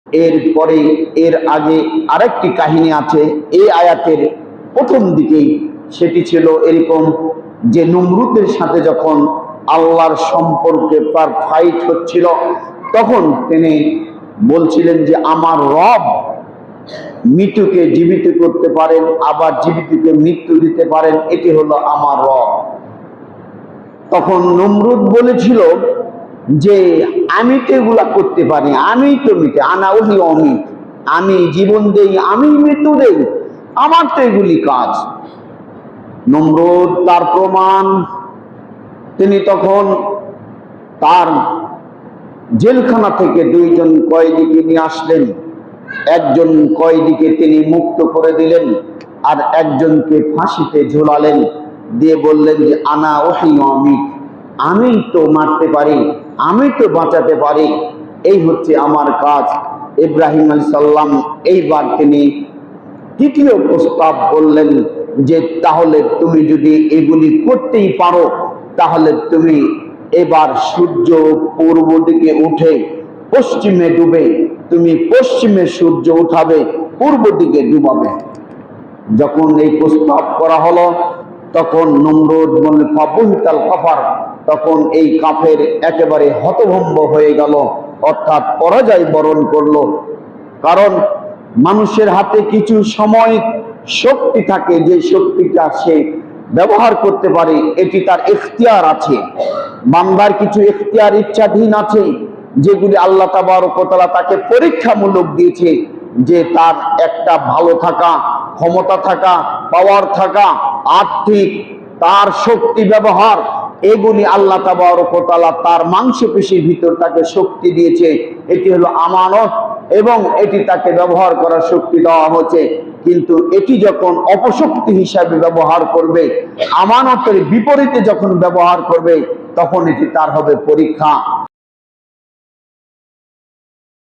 এরপরে এর আগে আরেকটি কাহিনী আছে এই আয়াতের প্রথম দিকেই। সেটি ছিল এরকম যে নমরুদের সাথে যখন আল্লাহর সম্পর্কে তার ফাইট হচ্ছিল, তখন তিনি বলছিলেন যে আমার রব মৃত্যুকে জীবিত করতে পারেন, আবার জীবিতকে মৃত্যু দিতে পারেন, এটি হলো আমার রব। তখন নমরুদ বলেছিল যে আমি তো এগুলা করতে পারি, আমি তো মৃত, আনা ওহি অমিত, আমি জীবন দেই, আমি মৃত্যু দেই, আমার তো এগুলি কাজ। নমরুদ তার প্রমাণ তিনি তখন তার জেলখানা থেকে দুইজন কয়েদিকে নিয়ে আসলেন। একজন কয়েদিকে তিনি মুক্ত করে দিলেন, আর একজনকে ফাঁসিতে ঝোলালেন, দিয়ে বললেন যে আনা ওহি অমিত, আমি তো মারতে পারি, আমি তো বাঁচাতে পারি, এই হচ্ছে আমার কাজ। ইব্রাহিম আলাইহিস সালাম এইবার তিনি তৃতীয় প্রস্তাব করলেন যে তাহলে তুমি যদি এগুলি করতেই পারো, তাহলে তুমি এবার সূর্য পূর্ব দিকে উঠে পশ্চিমে ডুবে, তুমি পশ্চিমে সূর্য উঠাবে, পূর্ব দিকে ডুবাবে। যখন এই প্রস্তাব করা হলো, তখন নমরুদ বললেন ফাবুহিতাল কাফার, তখন এই কাফের একেবারে হতভম্ব হয়ে গেল, অর্থাৎ পরাজয় বরণ করলো। কারণ মানুষের হাতে কিছু সময় শক্তি থাকে, যে শক্তিটা সে ব্যবহার করতে পারে, এটি তার ইখতিয়ার আছে। বান্দার কিছু ইখতিয়ার ইচ্ছাধীন আছে, যেগুলি আল্লাহ তাবারক ওয়া তাআলা তাকে পরীক্ষামূলক দিয়েছে, যে তার একটা ভালো থাকা, ক্ষমতা থাকা, পাওয়ার থাকা, আর্থিক তার শক্তি ব্যবহার, এগুলি আল্লাহ তাবারক ওয়া তাআলা তার মাংসপেশির ভিতর তাকে শক্তি দিয়েছে। এটি হলো আমানত এবং এটি তাকে ব্যবহার করার শক্তি দেওয়া হচ্ছে। কিন্তু এটি যখন অপশক্তি হিসাবে ব্যবহার করবে, আমানতের বিপরীতে যখন ব্যবহার করবে, তখন এটি তার হবে পরীক্ষা।